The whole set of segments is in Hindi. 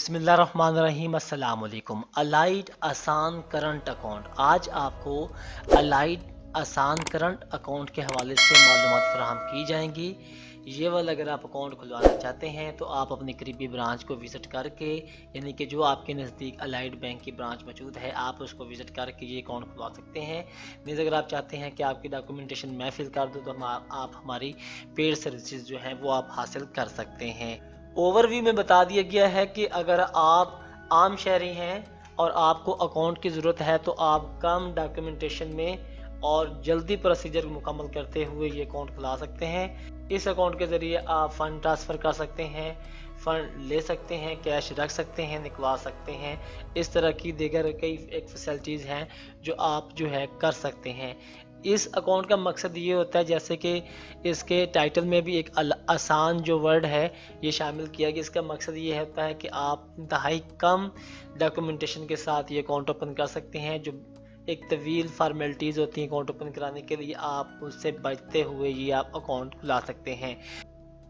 बिस्मिल्लाहिर्रहमानिर्रहीम। अस्सलाम वालेकुम। अलाइड आसान करंट अकाउंट। आज आपको अलाइड आसान करंट अकाउंट के हवाले से मालूमात फराहम की जाएंगी। ये वाला अगर आप अकाउंट खुलवाना चाहते हैं तो आप अपनी करीबी ब्रांच को विज़िट करके, यानी कि जो आपके नज़दीक अलाइड बैंक की ब्रांच मौजूद है, आप उसको विज़िट करके ये अकाउंट खुलवा सकते हैं। नहीं, अगर आप चाहते हैं कि आपकी डॉक्यूमेंटेशन मैं फिल कर दूँ तो आप हमारी पेड सर्विसेज जो हैं वो आप हासिल कर सकते हैं। ओवरव्यू में बता दिया गया है कि अगर आप आम शहरी हैं और आपको अकाउंट की ज़रूरत है तो आप कम डॉक्यूमेंटेशन में और जल्दी प्रोसीजर मुकम्मल करते हुए ये अकाउंट खुला सकते हैं। इस अकाउंट के ज़रिए आप फ़ंड ट्रांसफ़र कर सकते हैं, फ़ंड ले सकते हैं, कैश रख सकते हैं, निकलवा सकते हैं। इस तरह की दीगर कई एक फैसिलिटीज़ हैं जो आप जो है कर सकते हैं। इस अकाउंट का मकसद ये होता है, जैसे कि इसके टाइटल में भी एक आसान जो वर्ड है ये शामिल किया गया। इसका मकसद ये होता है कि आप इंतहाई कम डॉक्यूमेंटेशन के साथ ये अकाउंट ओपन कर सकते हैं। जो एक तवील फार्मेलिटीज़ होती हैं अकाउंट ओपन कराने के लिए, आप उससे बचते हुए ये आप अकाउंट खुला सकते हैं।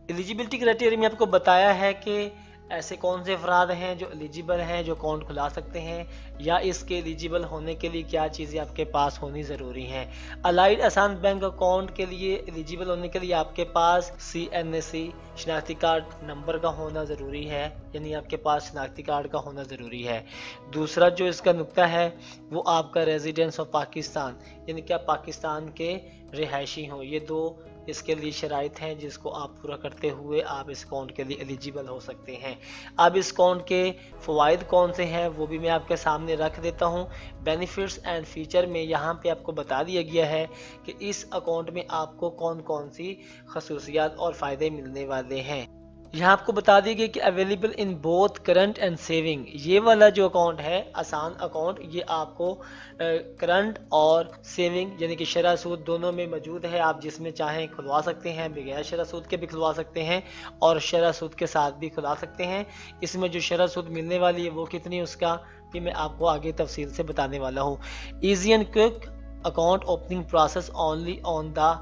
एलिजिबिलिटी क्राइटेरिया में आपको बताया है कि ऐसे कौन से अफराद हैं जो एलिजिबल हैं, जो अकाउंट खुला सकते हैं, या इसके एलिजिबल होने के लिए क्या चीज़ें आपके पास होनी ज़रूरी हैं। अलाइड आसान बैंक अकाउंट के लिए एलिजिबल होने के लिए आपके पास CNSE शनाख्ती कार्ड नंबर का होना ज़रूरी है, यानी आपके पास शनाख्ती कार्ड का होना ज़रूरी है। दूसरा जो इसका नुक्ता है वो आपका रेजिडेंस ऑफ पाकिस्तान, यानी कि आप पाकिस्तान के रिहायशी हों। ये दो इसके लिए शराइत हैं जिसको आप पूरा करते हुए आप इस अकाउंट के लिए एलिजिबल हो सकते हैं। अब इस अकाउंट के फ़वाइद कौन से हैं वो भी मैं आपके सामने रख देता हूं। बेनिफिट्स एंड फीचर में यहाँ पे आपको बता दिया गया है कि इस अकाउंट में आपको कौन कौन सी खसूसियात और फ़ायदे मिलने वाले हैं। यहाँ आपको बता दिया गया कि available in both current and saving. ये वाला जो अकाउंट है आसान अकाउंट, ये आपको करंट और सेविंग यानी कि शरह सूद दोनों में मौजूद है। आप जिसमें चाहें खुलवा सकते हैं, बगैर शरह सूद के भी खुलवा सकते हैं और शरह सूद के साथ भी खुलवा सकते हैं। इसमें जो शरह सूद मिलने वाली है वो कितनी, उसका भी मैं आपको आगे तफसील से बताने वाला हूँ। Easy and quick account opening process only on the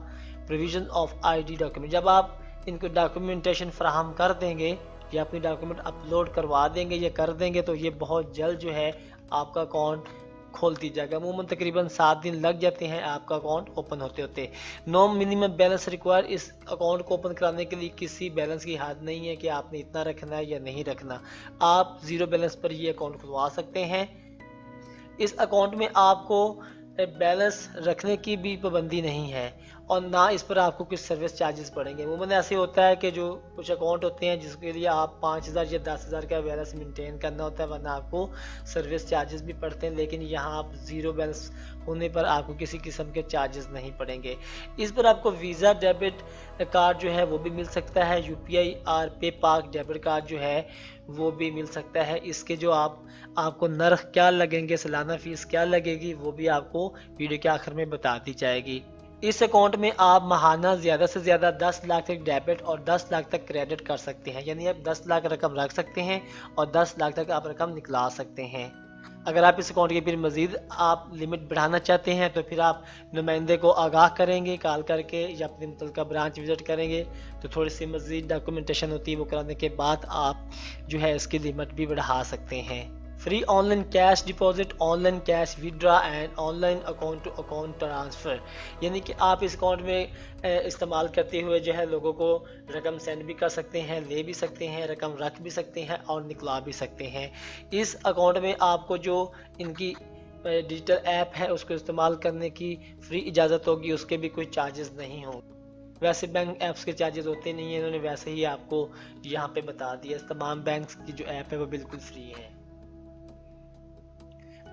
provision of ID document. जब आप इनको डॉक्यूमेंटेशन फराहम कर देंगे या अपनी डॉक्यूमेंट अपलोड करवा देंगे या कर देंगे तो ये बहुत जल्द जो है आपका अकाउंट खोल दी जाएगा। अमूमन तकरीबन 7 दिन लग जाते हैं आपका अकाउंट ओपन होते होते। No minimum balance require. इस अकाउंट को ओपन कराने के लिए किसी बैलेंस की हद नहीं है कि आपने इतना रखना है या नहीं रखना। आप ज़ीरो बैलेंस पर ये अकाउंट खुलवा सकते हैं। इस अकाउंट में आपको बैलेंस रखने की भी पाबंदी नहीं है और ना इस पर आपको कुछ सर्विस चार्जेस पड़ेंगे। अमूमन ऐसे होता है कि जो कुछ अकाउंट होते हैं जिसके लिए आप 5,000 या 10,000 का बैलेंस मेंटेन करना होता है, वरना आपको सर्विस चार्जेस भी पड़ते हैं। लेकिन यहाँ आप ज़ीरो बैलेंस होने पर आपको किसी किस्म के चार्जेस नहीं पड़ेंगे। इस पर आपको वीज़ा डेबिट कार्ड जो है वो भी मिल सकता है। UPI और पेपाक डेबिट कार्ड जो है वो भी मिल सकता है। इसके जो आपको नर्ख क्या लगेंगे, सालाना फीस क्या लगेगी, वो भी आपको वीडियो के आखिर में बता दी जाएगी। इस अकाउंट में आप माहाना ज़्यादा से ज़्यादा 10 लाख तक डेबिट और 10 लाख तक क्रेडिट कर सकते हैं, यानी आप 10 लाख रकम रख सकते हैं और 10 लाख तक आप रकम निकला सकते हैं। अगर आप इस अकाउंट की फिर मज़ीद आप लिमिट बढ़ाना चाहते हैं तो फिर आप नुमाइंदे को आगाह करेंगे कॉल करके या अपनी मुतल्लिका ब्रांच विज़िट करेंगे तो थोड़ी सी मज़ीद डॉक्यूमेंटेशन होती है, वो कराने के बाद आप जो है इसकी लिमिट भी बढ़ा सकते हैं। Free online cash deposit, online cash withdraw and online account to account transfer, यानी कि आप इस अकाउंट में इस्तेमाल करते हुए जो है लोगों को रकम सेंड भी कर सकते हैं, ले भी सकते हैं, रकम रख भी सकते हैं और निकला भी सकते हैं। इस अकाउंट में आपको जो इनकी डिजिटल ऐप है उसको इस्तेमाल करने की फ्री इजाज़त होगी, उसके भी कोई चार्जेस नहीं होंगे। वैसे बैंक ऐप्स के चार्जेस होते नहीं हैं, इन्होंने वैसे ही आपको यहाँ पे बता दिया। तमाम बैंक्स की जो ऐप है वो बिल्कुल फ्री है।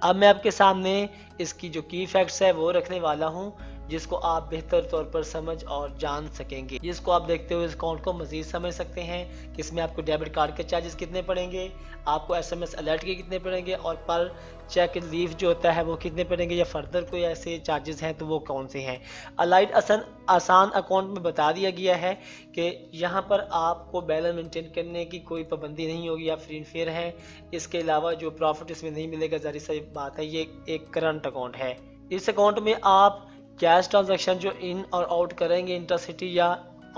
अब मैं आपके सामने इसकी जो की फैक्ट्स है वो रखने वाला हूँ जिसको आप बेहतर तौर पर समझ और जान सकेंगे। जिसको आप देखते हुए इस अकाउंट को मजीद समझ सकते हैं कि इसमें आपको डेबिट कार्ड के चार्जेस कितने पड़ेंगे, आपको SMS अलर्ट के कितने पड़ेंगे और पर चेक लीफ जो होता है वो कितने पड़ेंगे, या फर्दर कोई ऐसे चार्जेस हैं तो वो कौन से हैं। अलाइड आसान अकाउंट में बता दिया गया है कि यहाँ पर आपको बैलेंस मेंटेन करने की कोई पाबंदी नहीं होगी, आप फ्री एंड फेयर हैं। इसके अलावा जो प्रॉफिट इसमें नहीं मिलेगा, ज़ाहिर सी बात है, ये एक करंट अकाउंट है। इस अकाउंट में आप कैश ट्रांजैक्शन जो इन और आउट करेंगे इंटरसिटी या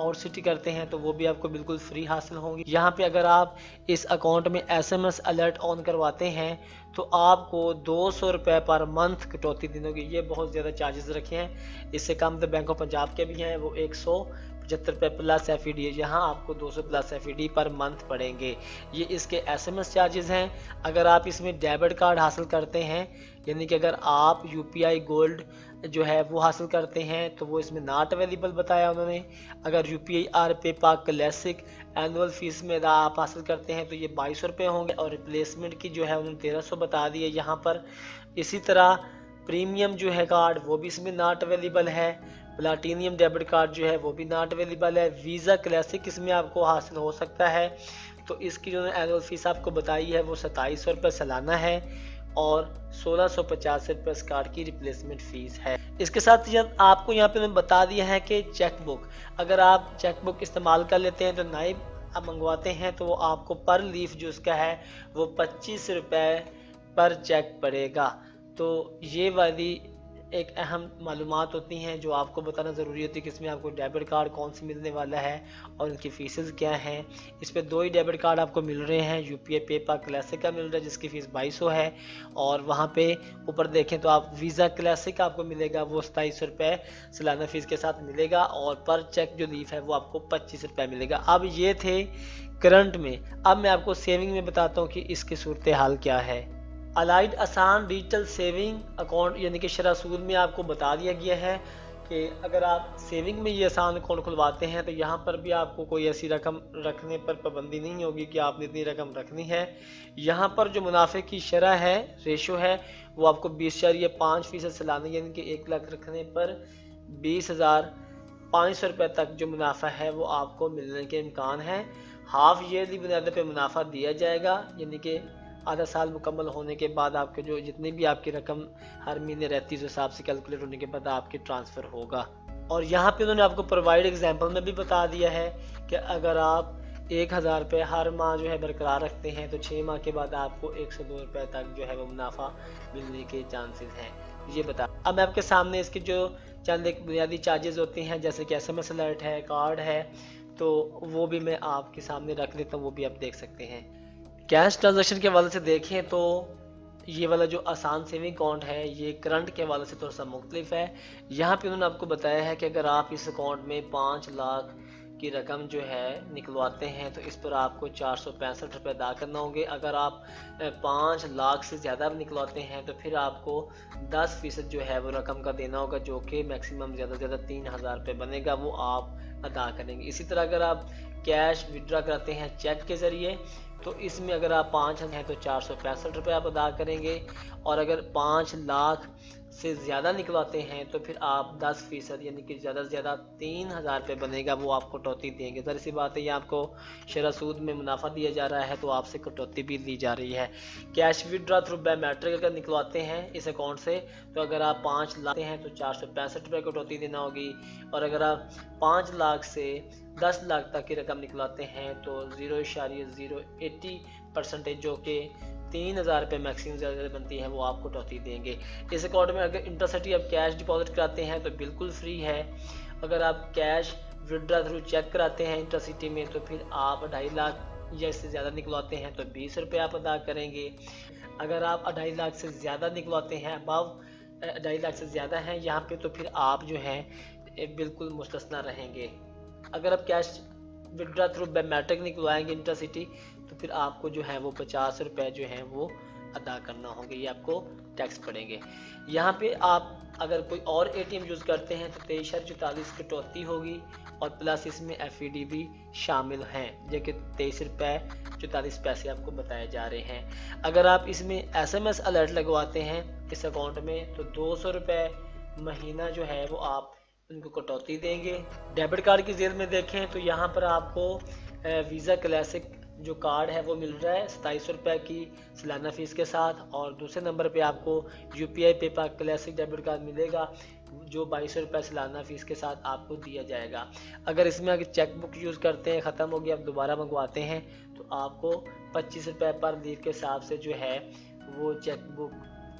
आउट सिटी करते हैं तो वो भी आपको बिल्कुल फ्री हासिल होंगी। यहाँ पे अगर आप इस अकाउंट में SMS अलर्ट ऑन करवाते हैं तो आपको 200 रुपये पर मंथ कटौती देनी होगी। ये बहुत ज़्यादा चार्जेस रखे हैं, इससे कम तो बैंक ऑफ पंजाब के भी हैं, वो 175 रुपये प्लस FED है। यहाँ आपको 200 प्लस FED पर मंथ पड़ेंगे। ये इसके SMS चार्जेस हैं। अगर आप इसमें डेबिट कार्ड हासिल करते हैं, यानी कि अगर आप UPI गोल्ड जो है वो हासिल करते हैं तो वो इसमें नॉट अवेलेबल बताया उन्होंने। अगर UPI और पेपा क्लासिक एनुअल फीस में आप हासिल करते हैं तो ये 2200 रुपये होंगे और रिप्लेसमेंट की जो है उन्होंने 1300 बता दी है यहाँ पर। इसी तरह प्रीमियम जो है कार्ड वो भी इसमें नॉट अवेलेबल है। प्लाटीनियम डेबिट कार्ड जो है वो भी नॉट अवेलेबल है। वीज़ा क्लासिक इसमें आपको हासिल हो सकता है, तो इसकी जो एनुअल फीस आपको बताई है वो 2700 रुपये सालाना है और 1650 रुपये इस कार्ड की रिप्लेसमेंट फीस है। इसके साथ ही आपको यहाँ पे मैंने बता दिया है कि चेकबुक, अगर आप चेकबुक इस्तेमाल कर लेते हैं तो नए आप मंगवाते हैं तो वो आपको पर लीफ जो उसका है वो 25 रुपये पर चेक पड़ेगा। तो ये वाली एक अहम मालूमात होती हैं जो आपको बताना ज़रूरी होती है कि इसमें आपको डेबिट कार्ड कौन सी मिलने वाला है और उनकी फ़ीसेस क्या हैं। इस पर 2 ही डेबिट कार्ड आपको मिल रहे हैं, UPI पेपा क्लासिक का मिल रहा है जिसकी फ़ीस 2200 है, और वहाँ पे ऊपर देखें तो आप वीज़ा क्लासिक आपको मिलेगा वो 2700 रुपये सालाना फ़ीस के साथ मिलेगा और पर चेक जो लीफ है वो आपको 25 रुपये मिलेगा। अब ये थे करंट में। अब मैं आपको सेविंग में बताता हूँ कि इसकी सूरत हाल क्या है। अलाइड आसान डिजिटल सेविंग अकाउंट यानी कि शरह सूद में आपको बता दिया गया है कि अगर आप सेविंग में ये आसान अकाउंट खुलवाते हैं तो यहाँ पर भी आपको कोई ऐसी रकम रखने पर पाबंदी नहीं होगी कि आपने इतनी रकम रखनी है। यहाँ पर जो मुनाफे की शरह है, रेशो है, वो आपको 20.5% सालाना यानी कि 1 लाख रखने पर 20,500 रुपये तक जो मुनाफा है वो आपको मिलने के इम्कान है। हाफ ईयरली बुनियाद पर मुनाफा दिया जाएगा, यानी कि आधा साल मुकम्मल होने के बाद आपके जो जितनी भी आपकी रकम हर महीने रहती है उस हिसाब से कैलकुलेट होने के बाद आपके ट्रांसफ़र होगा। और यहाँ पे उन्होंने आपको प्रोवाइड एग्जांपल में भी बता दिया है कि अगर आप 1000 रुपये हर माह जो है बरकरार रखते हैं तो 6 माह के बाद आपको 102 रुपये तक जो है वो मुनाफा मिलने के चांसेस हैं, ये बता। अब मैं आपके सामने इसके जो चंद एक बुनियादी चार्जेस होते हैं जैसे कि SMS अलर्ट है, कार्ड है, तो वो भी मैं आपके सामने रख देता हूँ, वो भी आप देख सकते हैं। कैश ट्रांजैक्शन के हवाले से देखें तो ये वाला जो आसान सेविंग अकाउंट है ये करंट के हवाले से थोड़ा सा मुख्तलिफ है। यहाँ पे उन्होंने आपको बताया है कि अगर आप इस अकाउंट में 5 लाख की रकम जो है निकलवाते हैं तो इस पर आपको 465 रुपये अदा करना होंगे। अगर आप 5 लाख से ज़्यादा निकलवाते हैं तो फिर आपको 10% जो है वो रकम का देना होगा, जो कि मैक्सिमम ज़्यादा से ज़्यादा 3000 रुपये बनेगा, वो आप अदा करेंगे। इसी तरह अगर आप कैश विड्रा कराते हैं चेक के ज़रिए तो इसमें अगर आप 5 हैं तो 465 रुपये आप अदा करेंगे, और अगर 5 लाख से ज़्यादा निकलवाते हैं तो फिर आप 10% यानी कि ज़्यादा से ज़्यादा 3000 रुपये बनेगा, वो आप कटौती देंगे। ज़ाहिर सी बात है ये आपको शरह सूद में मुनाफा दिया जा रहा है तो आपसे कटौती भी दी जा रही है। कैश विड्रा थ्रू बायोमेट्रिक अगर निकलवाते हैं इस अकाउंट से तो अगर आप 5 लाख हैं तो 465 रुपये कटौती देना होगी, और अगर आप 5 लाख से 10 लाख तक की रकम निकलाते हैं तो 0.080% जो कि 3000 रुपये मैक्सिमम ज़्यादा बनती है वो आप कटौती देंगे। इस अकाउंट में अगर इंटरसिटी आप कैश डिपॉजिट कराते हैं तो बिल्कुल फ्री है। अगर आप कैश विड्रा थ्रू चेक कराते हैं इंटरसिटी में तो फिर आप 2.5 लाख या इससे ज़्यादा निकलवाते हैं तो 20 रुपये आप अदा करेंगे। अगर आप 2.5 लाख से ज़्यादा निकलवाते हैं, अबव 2.5 लाख से ज़्यादा हैं यहाँ पे, तो फिर आप जो हैं बिल्कुल मुस्तस्ना रहेंगे। अगर आप कैश विड्रा थ्रू बायोमेट्रिक निकलवाएंगे इंटरसिटी तो फिर आपको जो है वो 50 रुपये जो हैं वो अदा करना होंगे, ये आपको टैक्स पड़ेंगे। यहाँ पे आप अगर कोई और ATM यूज़ करते हैं तो 2344 कटौती होगी और प्लस इसमें FED भी शामिल हैं, जो कि 23 रुपये 44 पैसे आपको बताए जा रहे हैं। अगर आप इसमें SMS अलर्ट लगवाते हैं इस अकाउंट में तो 200 रुपये महीना जो है वो आप उनको कटौती देंगे। डेबिट कार्ड की जेल में देखें तो यहाँ पर आपको वीज़ा क्लासिक जो कार्ड है वो मिल रहा है 2700 रुपये की सालाना फ़ीस के साथ, और दूसरे नंबर पे आपको UPI Peppa classic debit card मिलेगा जो 2200 रुपये सालाना फ़ीस के साथ आपको दिया जाएगा। अगर इसमें अगर चेक बुक यूज़ करते हैं, ख़त्म हो गया, आप दोबारा मंगवाते हैं तो आपको 25 रुपये पर लीफ के हिसाब से जो है वो चेक बुक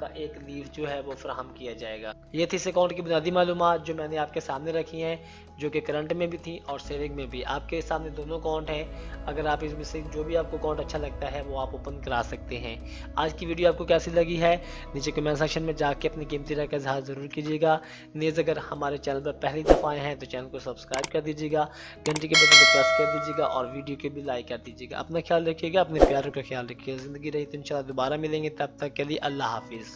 आपका एक लीव जो है वो फराहम किया जाएगा। ये थी इस अकाउंट की बुनियादी मालूमात जो मैंने आपके सामने रखी हैं, जो कि करंट में भी थी और सेविंग में भी। आपके सामने दोनों अकाउंट हैं, अगर आप इसमें से जो भी आपको अकाउंट अच्छा लगता है वो आप ओपन करा सकते हैं। आज की वीडियो आपको कैसी लगी है नीचे कमेंट सेक्शन में जाके अपनी कीमती राय का इजहार ज़रूर कीजिएगा। नीज अगर हमारे चैनल पर पहली दफ़ा आए हैं तो चैनल को सब्सक्राइब कर दीजिएगा, घंटी के बटन को प्रेस कर दीजिएगा और वीडियो को भी लाइक कर दीजिएगा। अपना ख्याल रखिएगा, अपने प्यारों का ख्याल रखिएगा। ज़िंदगी रही तो इंशाल्लाह दोबारा मिलेंगे, तब तक के लिए अल्लाह हाफिज़।